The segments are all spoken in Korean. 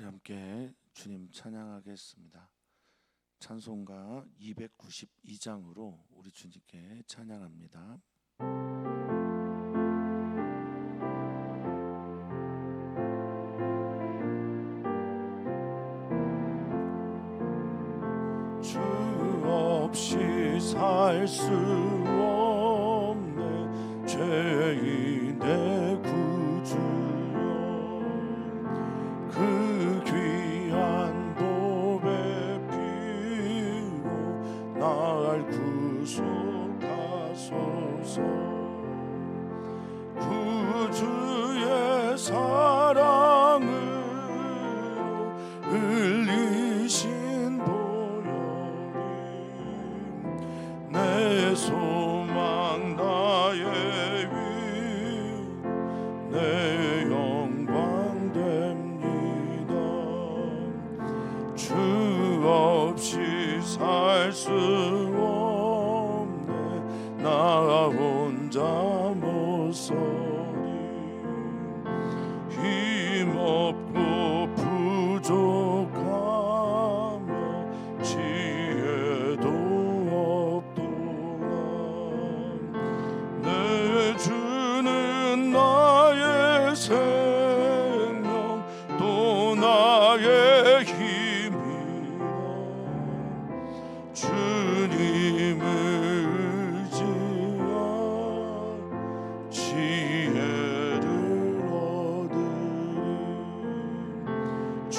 우리 함께 주님 찬양하겠습니다. 찬송가 292장으로 우리 주님께 찬양합니다. 주 없이 살 수 없네 죄인의 구주여, 그 귀한 보배 피로 날 구속하소서. 구주의 사랑으로 흘리신 보혈이 내 소망 나의 위 내 영광 됩니다. 주 없이 살 수 없네 나 혼자 못 서리. 힘없고 부족하며 지혜도 없도다. 내 주는 나의 생명 또 나의 힘이라. 주님을 의지하 지혜를 얻으리. 주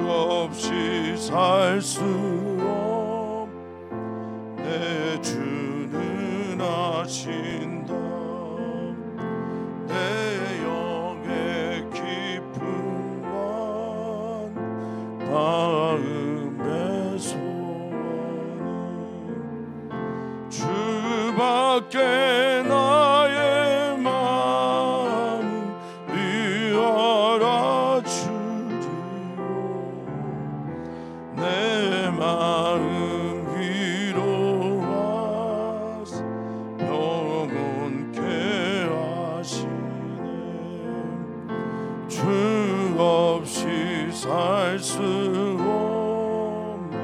없이 살 수 없네 주는 아신다. 내 영의 깊은 관 마음의 소원은 주밖에 나의 마음 위하라 주리요. 내 마음 위로하사 평온케 하시네. 주 없이 살 수 없네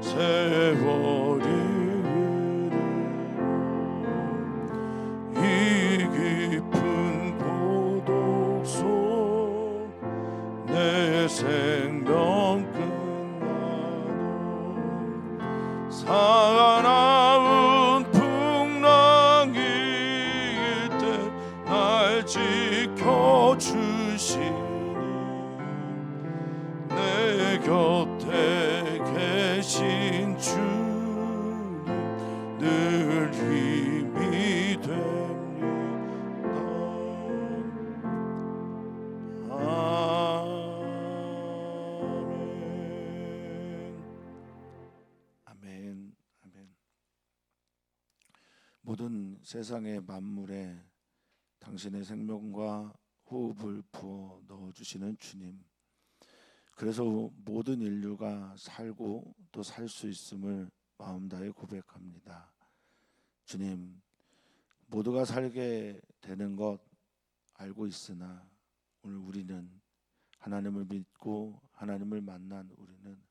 세월이 흐르고 이 깊은 고독 속 내 생명 끝나도 사나운 풍랑일 때 날 지켜주시니 내 곁에 계신 주님 늘 힘이 됩니다. 아멘. 아멘. 모든 세상의 만물에 당신의 생명과 호흡을 부어 넣어주시는 주님, 그래서 모든 인류가 살고 또 살 수 있음을 마음 다해 고백합니다. 주님, 모두가 살게 되는 것 알고 있으나 오늘 우리는 하나님을 믿고 하나님을 만난 우리는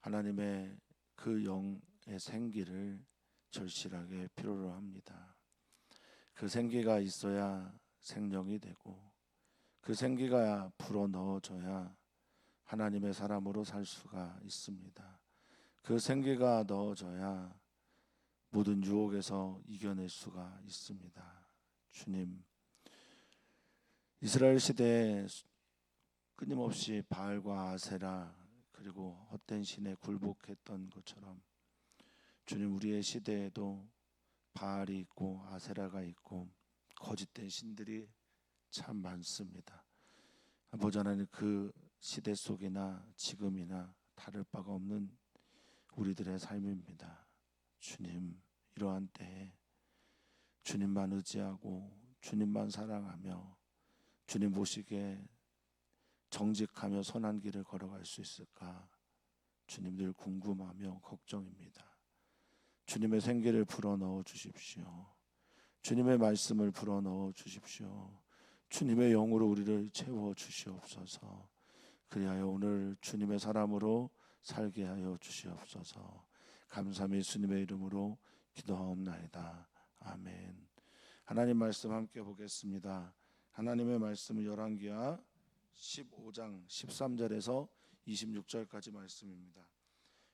하나님의 그 영의 생기를 절실하게 필요로 합니다. 그 생기가 있어야 생명이 되고 그 생기가 불어 넣어져야 하나님의 사람으로 살 수가 있습니다. 그 생기가 넣어져야 모든 유혹에서 이겨낼 수가 있습니다. 주님, 이스라엘 시대에 끊임없이 바알과 아세라 그리고 헛된 신에 굴복했던 것처럼 주님, 우리의 시대에도 바알이 있고 아세라가 있고 거짓된 신들이 참 많습니다. 아버지 하나님, 그 시대 속이나 지금이나 다를 바가 없는 우리들의 삶입니다. 주님, 이러한 때에 주님만 의지하고 주님만 사랑하며 주님 보시기에 정직하며 선한 길을 걸어갈 수 있을까 주님 늘 궁금하며 걱정입니다. 주님의 생기를 불어넣어 주십시오. 주님의 말씀을 불어넣어 주십시오. 주님의 영으로 우리를 채워 주시옵소서. 그리하여 오늘 주님의 사람으로 살게 하여 주시옵소서. 감사히 주님의 이름으로 기도하옵나이다. 아멘. 하나님 말씀 함께 보겠습니다. 하나님의 말씀은 열왕기하 15장 13절에서 26절까지 말씀입니다.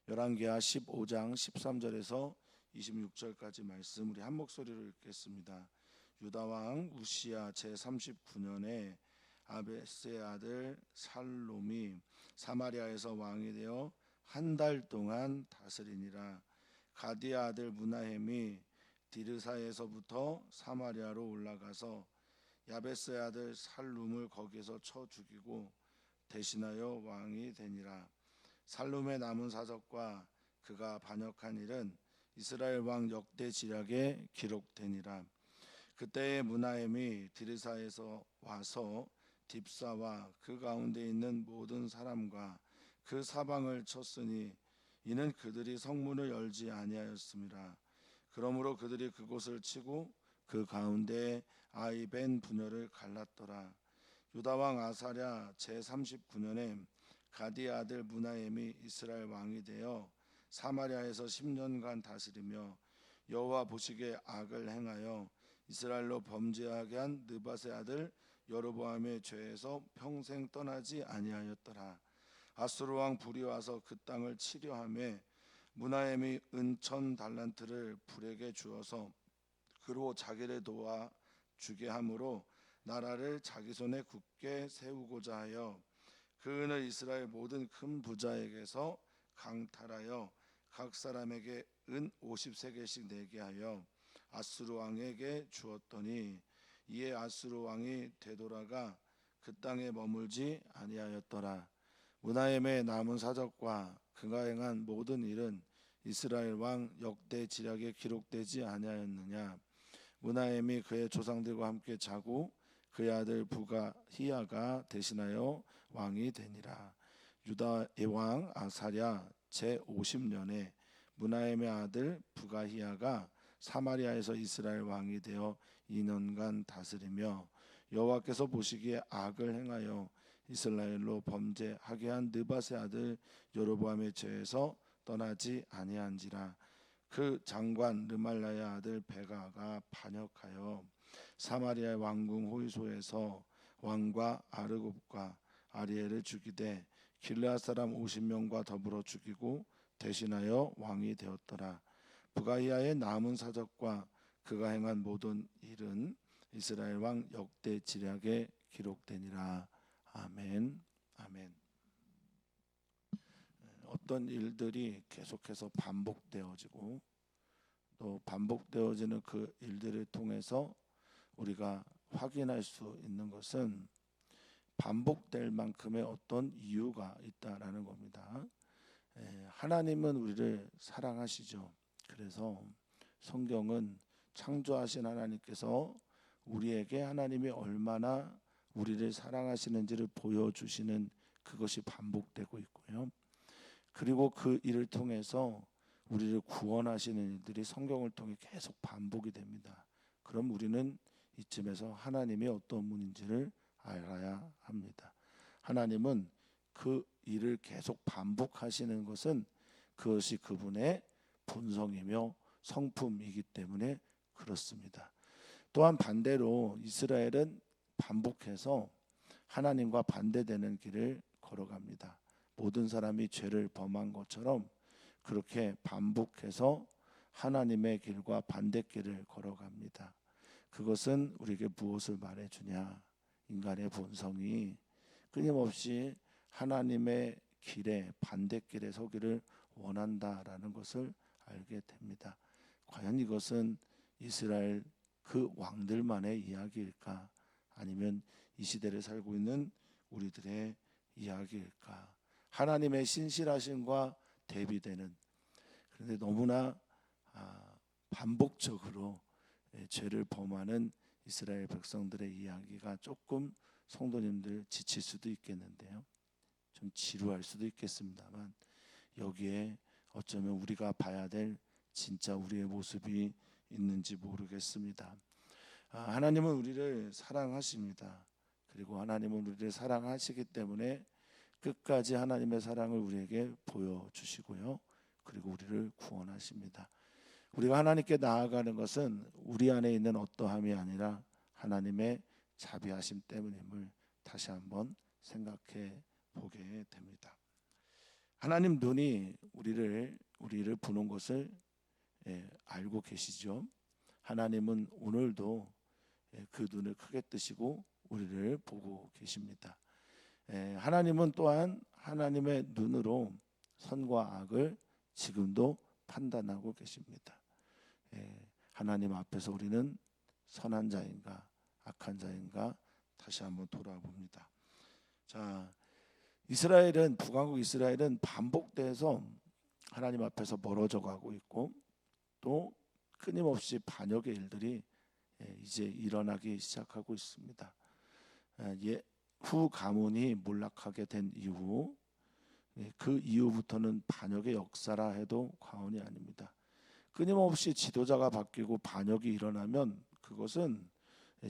열왕기하 15장 13절에서 26절까지 말씀 우리 한 목소리로 읽겠습니다. 유다 왕 우시야 제39년에 아베스의 아들 살롬이 사마리아에서 왕이 되어 한 달 동안 다스리니라. 가디의 아들 므나헴이 디르사에서부터 사마리아로 올라가서 야베스의 아들 살룸을 거기서 쳐 죽이고 대신하여 왕이 되니라. 살룸의 남은 사적과 그가 반역한 일은 이스라엘 왕 역대 지략에 기록되니라. 그때에 므나헴이 디르사에서 와서 딥사와 그 가운데 있는 모든 사람과 그 사방을 쳤으니 이는 그들이 성문을 열지 아니하였음이라. 그러므로 그들이 그곳을 치고 그 가운데 아이벤 분열을 갈랐더라. 유다 왕 아사랴 제39년에 가디의 아들 므나헴이 이스라엘 왕이 되어 사마리아에서 10년간 다스리며 여호와 보시기에 악을 행하여 이스라엘로 범죄하게 한 느밧의 아들 여로보암의 죄에서 평생 떠나지 아니하였더라. 아수르 왕 불이 와서 그 땅을 치려하며 므나헴이 은 1000달란트를 불에게 주어서 그로 자기를 도와 주게 함으로 나라를 자기 손에 굳게 세우고자 하여 그 은을 이스라엘 모든 큰 부자에게서 강탈하여 각 사람에게 은 50세겔씩 내게 하여 아수르 왕에게 주었더니 이에 아수르 왕이 되돌아가 그 땅에 머물지 아니하였더라. 므나헴의 남은 사적과 그가 행한 모든 일은 이스라엘 왕 역대 지략에 기록되지 아니하였느냐. 므나헴이 그의 조상들과 함께 자고 그의 아들 부가히야가 대신하여 왕이 되니라. 유다의 왕 아사랴 제50년에 므나헴의 아들 부가히야가 사마리아에서 이스라엘 왕이 되어 2년간 다스리며 여호와께서 보시기에 악을 행하여 이스라엘로 범죄하게 한 느밧의 아들 여로보암의 죄에서 떠나지 아니한지라. 그 장관 르말라의 아들 베가가 반역하여 사마리아의 왕궁 호이소에서 왕과 아르곱과 아리엘을 죽이되 길르앗 사람 50명과 더불어 죽이고 대신하여 왕이 되었더라. 부가히야의 남은 사적과 그가 행한 모든 일은 이스라엘 왕 역대 지략에 기록되니라. 아멘. 아멘. 어떤 일들이 계속해서 반복되어지고 또 반복되어지는 그 일들을 통해서 우리가 확인할 수 있는 것은 반복될 만큼의 어떤 이유가 있다라는 겁니다. 하나님은 우리를 사랑하시죠. 그래서 성경은 창조하신 하나님께서 우리에게 하나님이 얼마나 우리를 사랑하시는지를 보여주시는 그것이 반복되고 있고요. 그리고 그 일을 통해서 우리를 구원하시는 일들이 성경을 통해 계속 반복이 됩니다. 그럼 우리는 이쯤에서 하나님이 어떤 분인지를 알아야 합니다. 하나님은 그 일을 계속 반복하시는 것은 그것이 그분의 본성이며 성품이기 때문에 그렇습니다. 또한 반대로 이스라엘은 반복해서 하나님과 반대되는 길을 걸어갑니다. 모든 사람이 죄를 범한 것처럼 그렇게 반복해서 하나님의 길과 반대길을 걸어갑니다. 그것은 우리에게 무엇을 말해주냐? 인간의 본성이 끊임없이 하나님의 길에 반대길에 서기를 원한다라는 것을 알게 됩니다. 과연 이것은 이스라엘 그 왕들만의 이야기일까? 아니면 이 시대를 살고 있는 우리들의 이야기일까? 하나님의 신실하심과 대비되는, 그런데 너무나 반복적으로 죄를 범하는 이스라엘 백성들의 이야기가 조금 성도님들 지칠 수도 있겠는데요. 좀 지루할 수도 있겠습니다만 여기에 어쩌면 우리가 봐야 될 진짜 우리의 모습이 있는지 모르겠습니다. 하나님은 우리를 사랑하십니다. 그리고 하나님은 우리를 사랑하시기 때문에 끝까지 하나님의 사랑을 우리에게 보여주시고요. 그리고 우리를 구원하십니다. 우리가 하나님께 나아가는 것은 우리 안에 있는 어떠함이 아니라 하나님의 자비하심 때문임을 다시 한번 생각해 보게 됩니다. 하나님 눈이 우리를 보는 것을 알고 계시죠. 하나님은 오늘도 그 눈을 크게 뜨시고 우리를 보고 계십니다. 하나님은 또한 하나님의 눈으로 선과 악을 지금도 판단하고 계십니다. 하나님 앞에서 우리는 선한 자인가 악한 자인가 다시 한번 돌아봅니다. 자, 북왕국 이스라엘은 반복돼서 하나님 앞에서 멀어져 가고 있고 또 끊임없이 반역의 일들이 이제 일어나기 시작하고 있습니다. 후 가문이 몰락하게 된 이후 그 이후부터는 반역의 역사라 해도 과언이 아닙니다. 끊임없이 지도자가 바뀌고 반역이 일어나면 그것은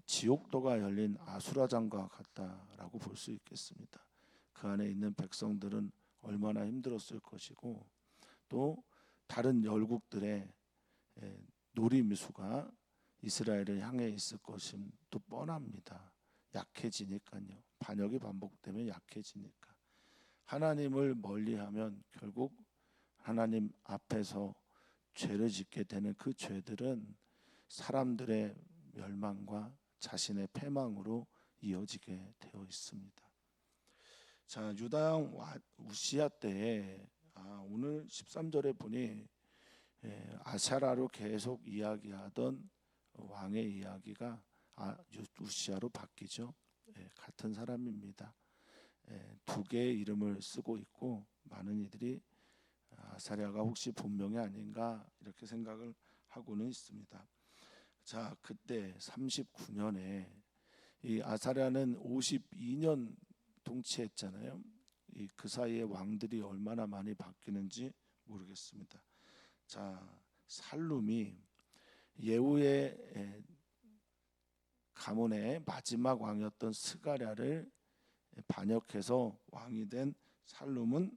지옥도가 열린 아수라장과 같다라고 볼 수 있겠습니다. 그 안에 있는 백성들은 얼마나 힘들었을 것이고 또 다른 열국들의 노림수가 이스라엘을 향해 있을 것임도 뻔합니다. 약해지니까요. 반역이 반복되면 약해지니까. 하나님을 멀리하면 결국 하나님 앞에서 죄를 짓게 되는 그 죄들은 사람들의 멸망과 자신의 패망으로 이어지게 되어 있습니다. 자, 유다 왕 우시야 때에 오늘 13절에 보니 아사라로 계속 이야기하던 왕의 이야기가 우시야로 바뀌죠. 같은 사람입니다. 두 개의 이름을 쓰고 있고 많은 이들이 아사랴가 혹시 본명이 아닌가 이렇게 생각을 하고는 있습니다. 자, 그때 39년에 이 아사랴는 52년 통치했잖아요. 그 사이에 왕들이 얼마나 많이 바뀌는지 모르겠습니다. 자, 살룸이 예후의 가문의 마지막 왕이었던 스가랴를 반역해서 왕이 된 살룸은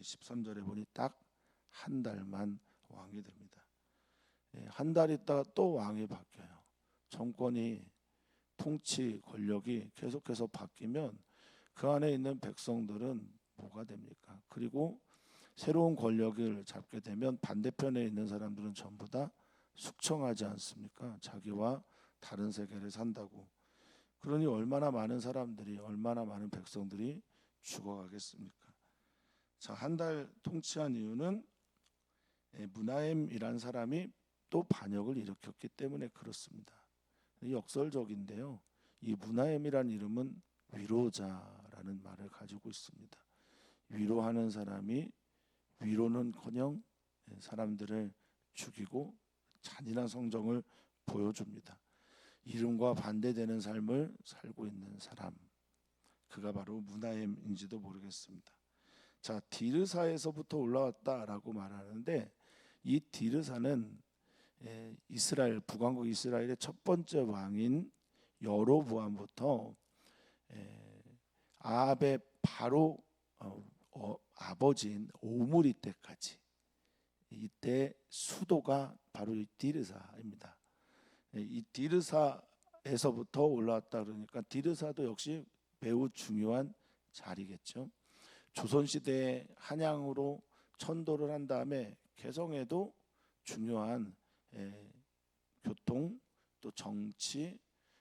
13절에 보니 딱 한 달만 왕이 됩니다. 한 달 있다가 또 왕이 바뀌어요. 정권이 통치 권력이 계속해서 바뀌면 그 안에 있는 백성들은 뭐가 됩니까? 그리고 새로운 권력을 잡게 되면 반대편에 있는 사람들은 전부 다 숙청하지 않습니까? 자기와 다른 세계를 산다고. 그러니 얼마나 많은 사람들이 얼마나 많은 백성들이 죽어가겠습니까? 자, 한 달 통치한 이유는 무나엠이란 사람이 또 반역을 일으켰기 때문에 그렇습니다. 역설적인데요. 이 무나엠이란 이름은 위로자라는 말을 가지고 있습니다. 위로하는 사람이 위로는커녕 사람들을 죽이고 잔인한 성정을 보여줍니다. 이름과 반대되는 삶을 살고 있는 사람, 그가 바로 무나엠인지도 모르겠습니다. 자, 디르사에서부터 올라왔다라고 말하는데 이 디르사는 이스라엘 북왕국 이스라엘의 첫 번째 왕인 여로보암부터 아합의 바로 아버지인 오므리 때까지 이때 수도가 바로 이 디르사입니다. 이 디르사에서부터 올라왔다 그러니까 디르사도 역시 매우 중요한 자리겠죠. 조선시대의 한양으로 천도를 한 다음에 개성에도 중요한 교통 또 정치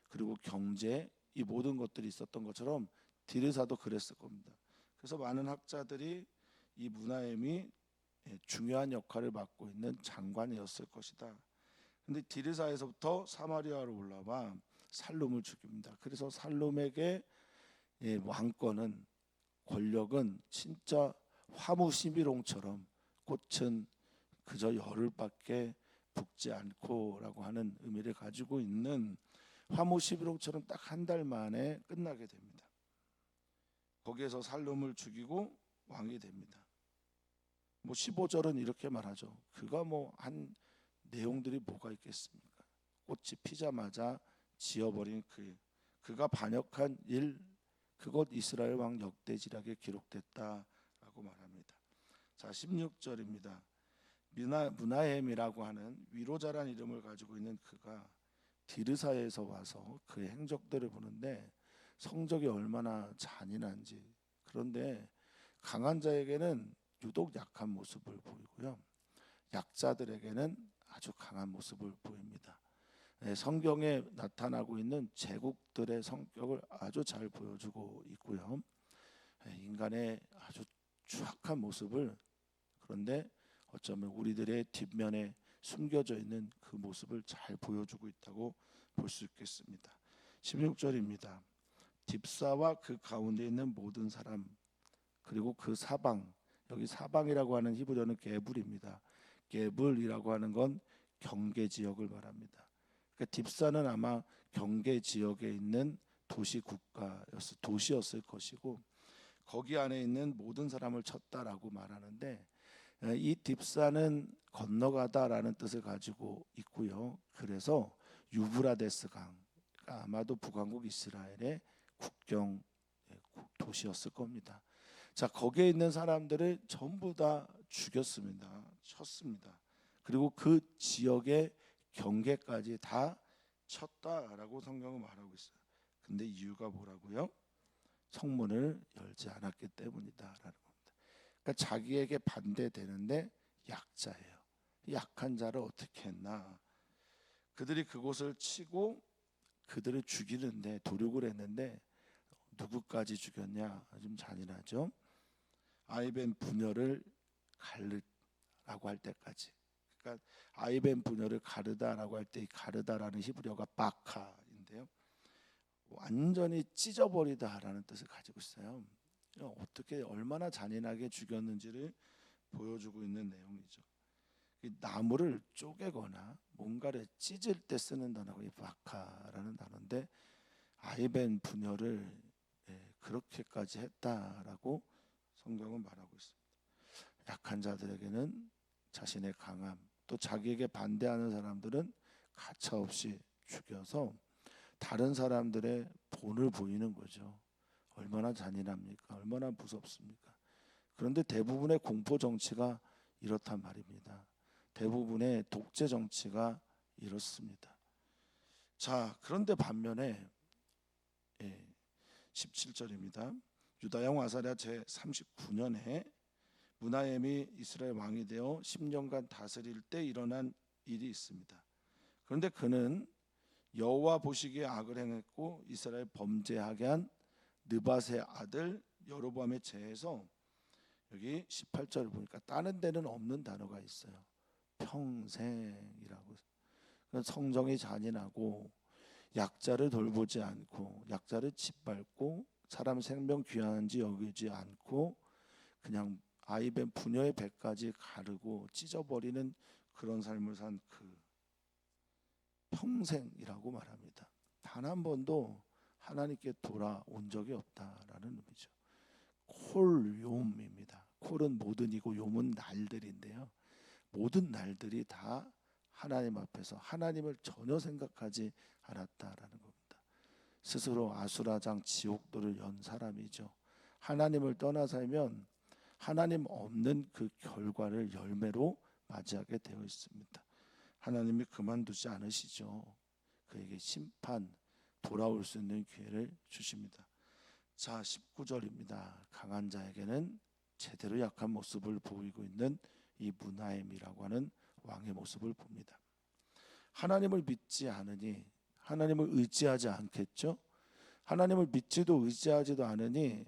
그리고 경제 이 모든 것들이 있었던 것처럼 디르사도 그랬을 겁니다. 그래서 많은 학자들이 이 무나엠이 중요한 역할을 맡고 있는 장관이었을 것이다. 근데 디르사에서부터 사마리아로 올라와 살룸을 죽입니다. 그래서 살룸에게 왕권은 권력은 진짜 화무 시비롱처럼 꽃은 그저 열흘밖에 붓지 않고라고 하는 의미를 가지고 있는 화무 시비롱처럼 딱 한 달 만에 끝나게 됩니다. 거기에서 살룸을 죽이고 왕이 됩니다. 15절은 이렇게 말하죠. 그가 한 내용들이 뭐가 있겠습니까? 꽃이 피자마자 지어버린 그가 반역한 일 그것 이스라엘 왕 역대지략에 기록됐다라고 말합니다. 자, 16절입니다. 므나헴이라고 하는 위로자란 이름을 가지고 있는 그가 디르사에서 와서 그의 행적들을 보는데 성적이 얼마나 잔인한지. 그런데 강한 자에게는 유독 약한 모습을 보이고요, 약자들에게는 아주 강한 모습을 보입니다. 성경에 나타나고 있는 제국들의 성격을 아주 잘 보여주고 있고요, 인간의 아주 추악한 모습을, 그런데 어쩌면 우리들의 뒷면에 숨겨져 있는 그 모습을 잘 보여주고 있다고 볼 수 있겠습니다. 16절입니다. 딥사와 그 가운데 있는 모든 사람, 그리고 그 사방, 여기 사방이라고 하는 히브리어는 게불입니다. 게불이라고 하는 건 경계 지역을 말합니다. 그러니까 딥사는 아마 경계 지역에 있는 도시였을 것이고, 거기 안에 있는 모든 사람을 쳤다라고 말하는데, 이 딥사는 건너가다라는 뜻을 가지고 있고요. 그래서 유브라데스 강, 그러니까 아마도 북왕국 이스라엘의 국경 도시였을 겁니다. 자, 거기에 있는 사람들을 전부 다 죽였습니다. 쳤습니다. 그리고 그 지역의 경계까지 다 쳤다라고 성경은 말하고 있어요. 근데 이유가 뭐라고요? 성문을 열지 않았기 때문이다라는 겁니다. 그러니까 자기에게 반대되는데 약자예요. 약한 자를 어떻게 했나? 그들이 그곳을 치고 그들을 죽이는데 도륙을 했는데 누구까지 죽였냐? 좀 잔인하죠. 아이벤 부녀를 가르라고 할 때까지. 그러니까 아이벤 부녀를 가르다라고 할 때 이 가르다라는 히브리어가 바카인데요, 완전히 찢어버리다라는 뜻을 가지고 있어요. 어떻게 얼마나 잔인하게 죽였는지를 보여주고 있는 내용이죠. 나무를 쪼개거나 뭔가를 찢을 때 쓰는 단어가 이 바카라는 단어인데, 아이벤 부녀를 그렇게까지 했다라고 성경은 말하고 있습니다. 약한 자들에게는 자신의 강함, 또 자기에게 반대하는 사람들은 가차없이 죽여서 다른 사람들의 본을 보이는 거죠. 얼마나 잔인합니까? 얼마나 무섭습니까? 그런데 대부분의 공포 정치가 이렇단 말입니다. 대부분의 독재 정치가 이렇습니다. 자, 그런데 반면에 17절입니다. 유다왕 아사랴 제39년에 므나헴이 이스라엘 왕이 되어 10년간 다스릴 때 일어난 일이 있습니다. 그런데 그는 여호와 보시기에 악을 행했고 이스라엘 범죄하게 한 느밧의 아들 여로보암의 죄에서, 여기 18절을 보니까 다른 데는 없는 단어가 있어요. 평생이라고. 성정이 잔인하고 약자를 돌보지 않고 약자를 짓밟고 사람 생명 귀한지 여기지 않고 그냥 아이벤 부녀의 배까지 가르고 찢어버리는 그런 삶을 산 그 평생이라고 말합니다. 단 한 번도 하나님께 돌아온 적이 없다라는 의미죠. 콜욤입니다. 콜은 모든이고 욤은 날들인데요, 모든 날들이 다 하나님 앞에서 하나님을 전혀 생각하지 않았다라는 겁니다. 스스로 아수라장 지옥도를 연 사람이죠. 하나님을 떠나 살면 하나님 없는 그 결과를 열매로 맞이하게 되어 있습니다. 하나님이 그만두지 않으시죠. 그에게 심판, 돌아올 수 있는 기회를 주십니다. 자, 19절입니다. 강한 자에게는 제대로 약한 모습을 보이고 있는 이 므나헴이라고 하는 왕의 모습을 봅니다. 하나님을 믿지 않으니 하나님을 의지하지 않겠죠. 하나님을 믿지도 의지하지도 않으니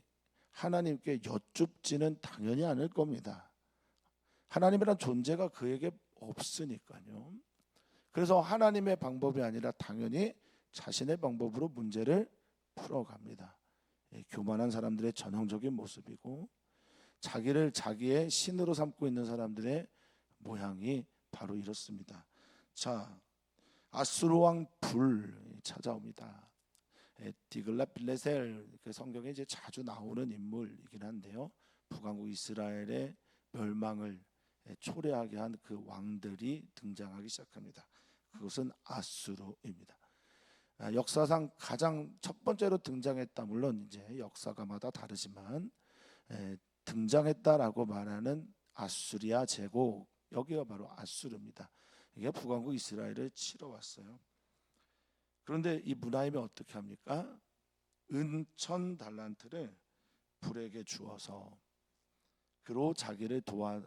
하나님께 여쭙지는 당연히 않을 겁니다. 하나님이란 존재가 그에게 없으니까요. 그래서 하나님의 방법이 아니라 당연히 자신의 방법으로 문제를 풀어갑니다. 교만한 사람들의 전형적인 모습이고, 자기를 자기의 신으로 삼고 있는 사람들의 모양이 바로 이렇습니다. 자, 아수르 왕 불 찾아옵니다. 디글랏빌레셀, 그 성경에 이제 자주 나오는 인물이긴 한데요, 북왕국 이스라엘의 멸망을 초래하게 한 그 왕들이 등장하기 시작합니다. 그것은 아수르입니다. 역사상 가장 첫 번째로 등장했다. 물론 이제 역사가마다 다르지만 등장했다라고 말하는 아수리아 제국, 여기가 바로 아수르입니다. 이게 북왕국 이스라엘을 치러 왔어요. 그런데 이 므나임이 어떻게 합니까? 은 1000달란트를 불에게 주어서 그로 자기를 도와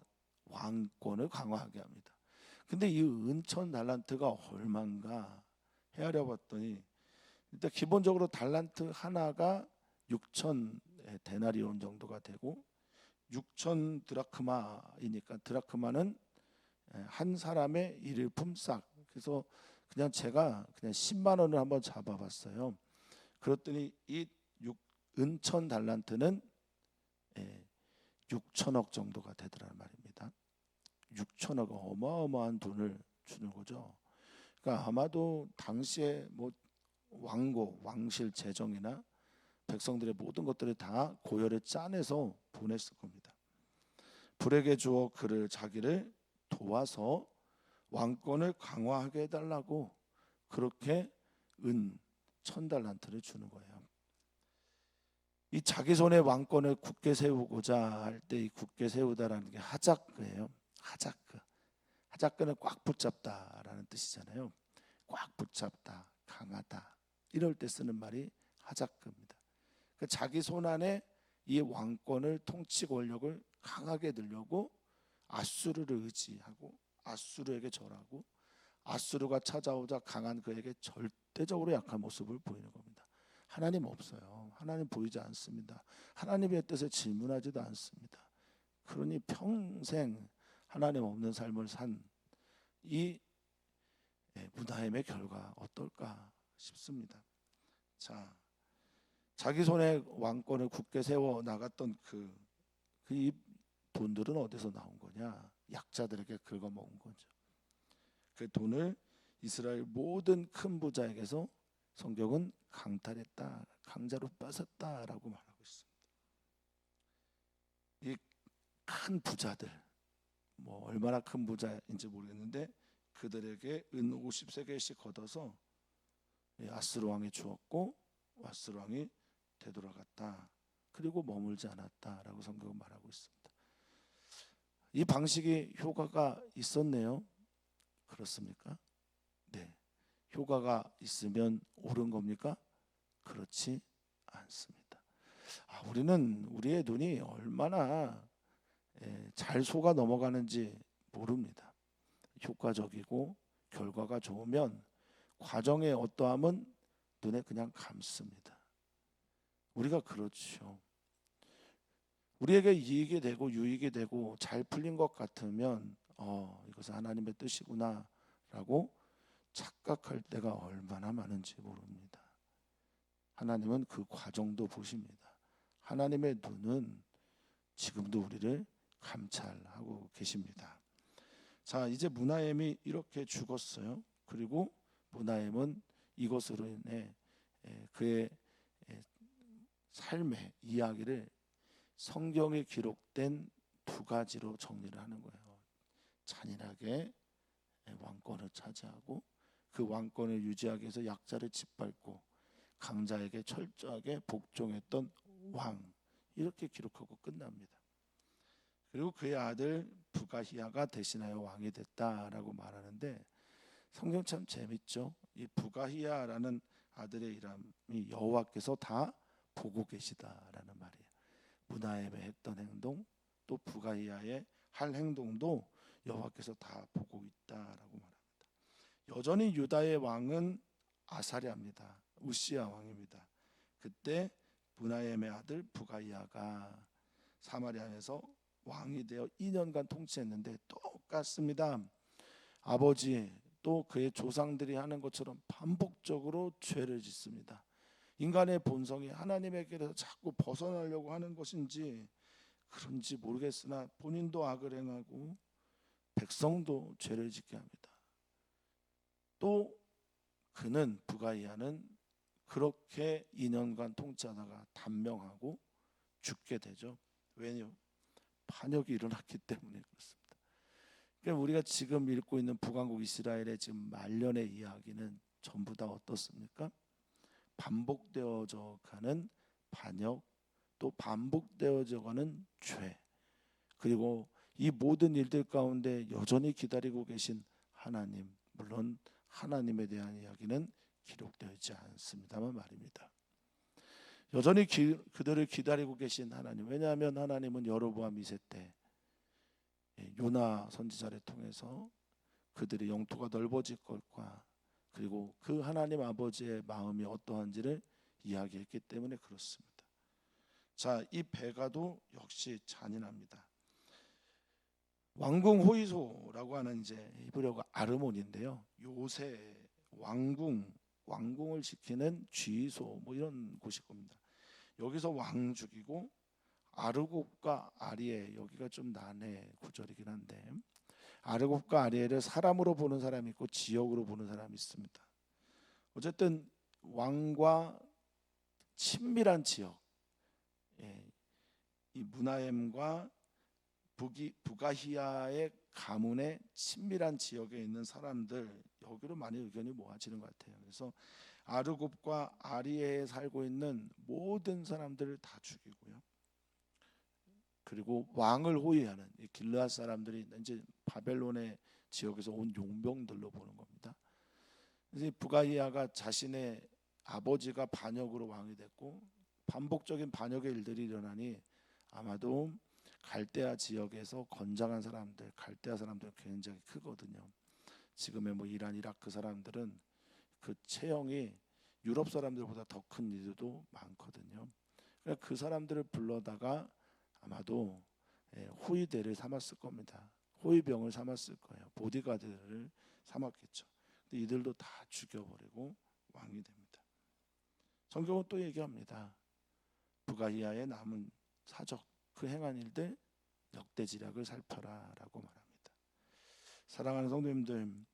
왕권을 강화하게 합니다. 근데 이 은 1000달란트가 얼마인가 헤아려 봤더니 일단 기본적으로 달란트 하나가 6천 데나리온 정도가 되고 6천 드라크마이니까 드라크마는 한 사람의 일일품 싹. 그래서 그냥 제가 그냥 10만 원을 한번 잡아봤어요. 그랬더니 이 은천 달란트는 6천억 정도가 되더란 말입니다. 6천억, 어마어마한 돈을 주는 거죠. 그러니까 아마도 당시에 뭐 왕고, 왕실 재정이나 백성들의 모든 것들을 다 고열에 짜내서 보냈을 겁니다. 불에게 주어 그를 자기를 도와서 왕권을 강화하게 해달라고 그렇게 은 1000달란트를 주는 거예요. 이 자기 손에 왕권을 굳게 세우고자 할 때 이 굳게 세우다라는 게 하자크예요. 하자크. 하자크는 꽉 붙잡다라는 뜻이잖아요. 꽉 붙잡다, 강하다. 이럴 때 쓰는 말이 하자크입니다. 그러니까 자기 손 안에 이 왕권을 통치 권력을 강하게 들려고 아수르를 의지하고 아수르에게 절하고 아수르가 찾아오자 강한 그에게 절대적으로 약한 모습을 보이는 겁니다. 하나님 없어요. 하나님 보이지 않습니다. 하나님의 뜻에 질문하지도 않습니다. 그러니 평생 하나님 없는 삶을 산 이 므나임의 결과 어떨까 싶습니다. 자, 자기 손에 왕권을 굳게 세워 나갔던 이 돈들은 어디서 나온 거냐? 약자들에게 긁어먹은 거죠. 그 돈을 이스라엘 모든 큰 부자에게서 성경은 강탈했다, 강자로 뺏었다라고 말하고 있습니다. 이 큰 부자들, 뭐 얼마나 큰 부자인지 모르겠는데 그들에게 은 50세겔씩 걷어서 아스루 왕이 주었고 아스루 왕이 되돌아갔다. 그리고 머물지 않았다라고 성경은 말하고 있습니다. 이 방식이 효과가 있었네요. 그렇습니까? 네. 효과가 있으면 옳은 겁니까? 그렇지 않습니다. 우리는 우리의 눈이 얼마나 잘 속아 넘어가는지 모릅니다. 효과적이고 결과가 좋으면 과정의 어떠함은 눈에 그냥 감습니다. 우리가 그렇죠. 우리에게 이익이 되고 유익이 되고 잘 풀린 것 같으면 이것은 하나님의 뜻이구나 라고 착각할 때가 얼마나 많은지 모릅니다. 하나님은 그 과정도 보십니다. 하나님의 눈은 지금도 우리를 감찰하고 계십니다. 자, 이제 므나임이 이렇게 죽었어요. 그리고 므나임은 이것으로 인해 그의 삶의 이야기를 성경에 기록된 두 가지로 정리를 하는 거예요. 잔인하게 왕권을 차지하고 그 왕권을 유지하기 위해서 약자를 짓밟고 강자에게 철저하게 복종했던 왕, 이렇게 기록하고 끝납니다. 그리고 그의 아들 부가히야가 대신하여 왕이 됐다라고 말하는데 성경 참 재밌죠. 이 부가히야라는 아들의 이름이 여호와께서 다 보고 계시다라는 말이에요. 므나임의 했던 행동 또 부가히야의 할 행동도 여호와께서 다 보고 있다라고 말합니다. 여전히 유다의 왕은 아사랴입니다. 우시야 왕입니다. 그때 므나임의 아들 부가히야가 사마리아에서 왕이 되어 2년간 통치했는데 똑같습니다. 아버지 또 그의 조상들이 하는 것처럼 반복적으로 죄를 짓습니다. 인간의 본성이 하나님에게서 자꾸 벗어나려고 하는 것인지 그런지 모르겠으나 본인도 악을 행하고 백성도 죄를 짓게 합니다. 또 그는 부가히야는 그렇게 2년간 통치하다가 단명하고 죽게 되죠. 왜요? 반역이 일어났기 때문에 그렇습니다. 그러니까 우리가 지금 읽고 있는 북왕국 이스라엘의 지금 말년의 이야기는 전부 다 어떻습니까? 반복되어져 가는 반역, 또 반복되어져 가는 죄, 그리고 이 모든 일들 가운데 여전히 기다리고 계신 하나님, 물론 하나님에 대한 이야기는 기록되어 있지 않습니다만 말입니다. 여전히 그들을 기다리고 계신 하나님, 왜냐하면 하나님은 여로보암 2세 때 요나 선지자를 통해서 그들의 영토가 넓어질 것과 그리고 그 하나님 아버지의 마음이 어떠한지를 이야기했기 때문에 그렇습니다. 자, 이 베가도 역시 잔인합니다. 왕궁 호이소라고 하는 이제 히브리어가 아르몬인데요. 요새 왕궁을 지키는 쥐소 뭐 이런 곳일 겁니다. 여기서 왕 죽이고 아르곱과 아리에, 여기가 좀 난해 구절이긴 한데 아르곱과 아리에를 사람으로 보는 사람이 있고 지역으로 보는 사람이 있습니다. 어쨌든 왕과 친밀한 지역, 이 무나엠과 부가히야의 가문의 친밀한 지역에 있는 사람들, 여기로 많이 의견이 모아지는 것 같아요. 그래서 아르곱과 아리에에 살고 있는 모든 사람들을 다 죽이고요. 그리고 왕을 호위하는 이 길르앗 사람들이 이제 바벨론의 지역에서 온 용병들로 보는 겁니다. 그래서 부가히야가 자신의 아버지가 반역으로 왕이 됐고 반복적인 반역의 일들이 일어나니 아마도 갈대아 지역에서 건장한 사람들, 갈대아 사람들은 굉장히 크거든요. 지금의 뭐 이란, 이라크 사람들은 그 체형이 유럽 사람들보다 더 큰 이들도 많거든요. 그러니까 그 사람들을 불러다가 아마도 호위대를 삼았을 겁니다. 호위병을 삼았을 거예요. 보디가드를 삼았겠죠. 근데 이들도 다 죽여버리고 왕이 됩니다. 성경은 또 얘기합니다. 부가히야의 남은 사적, 그 행한 일들 역대지략을 살펴라라고 말합니다. 사랑하는 성도님들,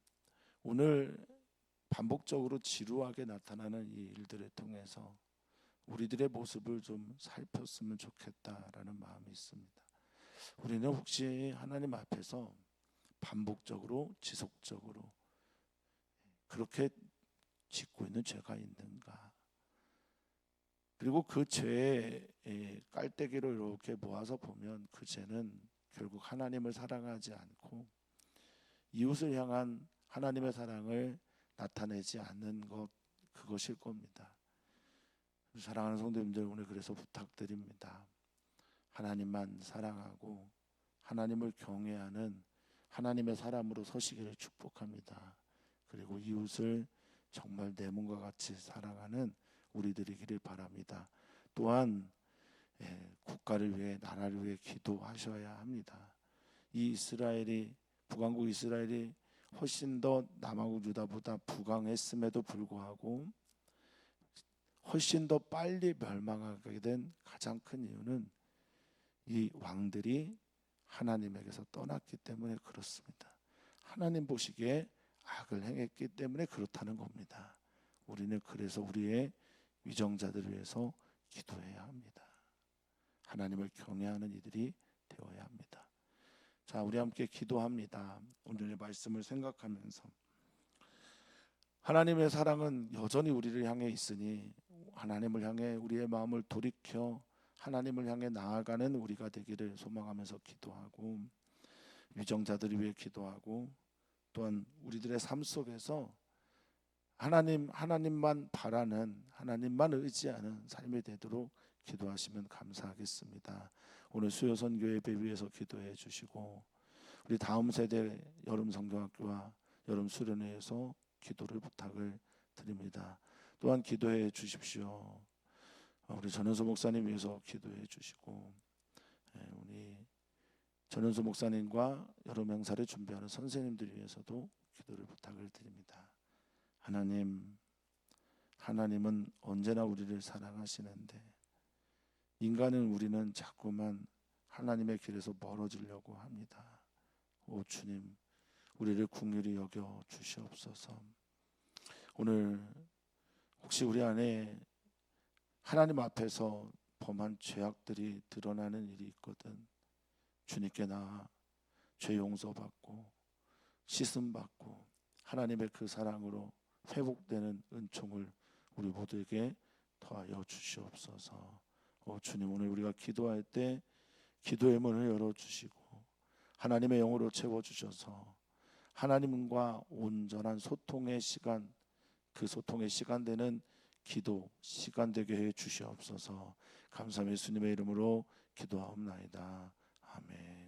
오늘 반복적으로 지루하게 나타나는 이 일들을 통해서 우리들의 모습을 좀 살폈으면 좋겠다라는 마음이 있습니다. 우리는 혹시 하나님 앞에서 반복적으로 지속적으로 그렇게 짓고 있는 죄가 있는가? 그리고 그 죄의 깔때기를 이렇게 모아서 보면 그 죄는 결국 하나님을 사랑하지 않고 이웃을 향한 하나님의 사랑을 나타내지 않는 것, 그것일 겁니다. 사랑하는 성도님들, 오늘 그래서 부탁드립니다. 하나님만 사랑하고 하나님을 경외하는 하나님의 사람으로 서시기를 축복합니다. 그리고 이웃을 정말 내 몸과 같이 사랑하는 우리들이기를 바랍니다. 또한 국가를 위해, 나라를 위해 기도하셔야 합니다. 이 이스라엘이, 북왕국 이스라엘이 훨씬 더 남왕국 유다보다 부강했음에도 불구하고 훨씬 더 빨리 멸망하게 된 가장 큰 이유는 이 왕들이 하나님에게서 떠났기 때문에 그렇습니다. 하나님 보시기에 악을 행했기 때문에 그렇다는 겁니다. 우리는 그래서 우리의 위정자들을 위해서 기도해야 합니다. 하나님을 경외하는 이들이 되어야 합니다. 자, 우리 함께 기도합니다. 오늘의 말씀을 생각하면서 하나님의 사랑은 여전히 우리를 향해 있으니 하나님을 향해 우리의 마음을 돌이켜 하나님을 향해 나아가는 우리가 되기를 소망하면서 기도하고 위정자들을 위해 기도하고 또한 우리들의 삶 속에서 하나님만 바라는, 하나님만 의지하는 삶이 되도록 기도하시면 감사하겠습니다. 오늘 수요선교 예배 위해서 기도해 주시고 우리 다음 세대 여름 성경학교와 여름 수련회에서 기도를 부탁을 드립니다. 또한 기도해 주십시오. 우리 전현수 목사님 위해서 기도해 주시고 우리 전현수 목사님과 여름 행사를 준비하는 선생님들 위해서도 기도를 부탁을 드립니다. 하나님은 언제나 우리를 사랑하시는데 인간은, 우리는 자꾸만 하나님의 길에서 멀어지려고 합니다. 오 주님, 우리를 긍휼히 여겨 주시옵소서. 오늘 혹시 우리 안에 하나님 앞에서 범한 죄악들이 드러나는 일이 있거든, 주님께 나아 죄 용서받고 씻음받고 하나님의 그 사랑으로 회복되는 은총을 우리 모두에게 더하여 주시옵소서. 주님, 오늘 우리가 기도할 때 기도의 문을 열어주시고 하나님의 영으로 채워주셔서 하나님과 온전한 소통의 시간, 그 소통의 시간 되는 기도 시간 되게 해 주시옵소서. 감사함 예수님의 이름으로 기도하옵나이다. 아멘.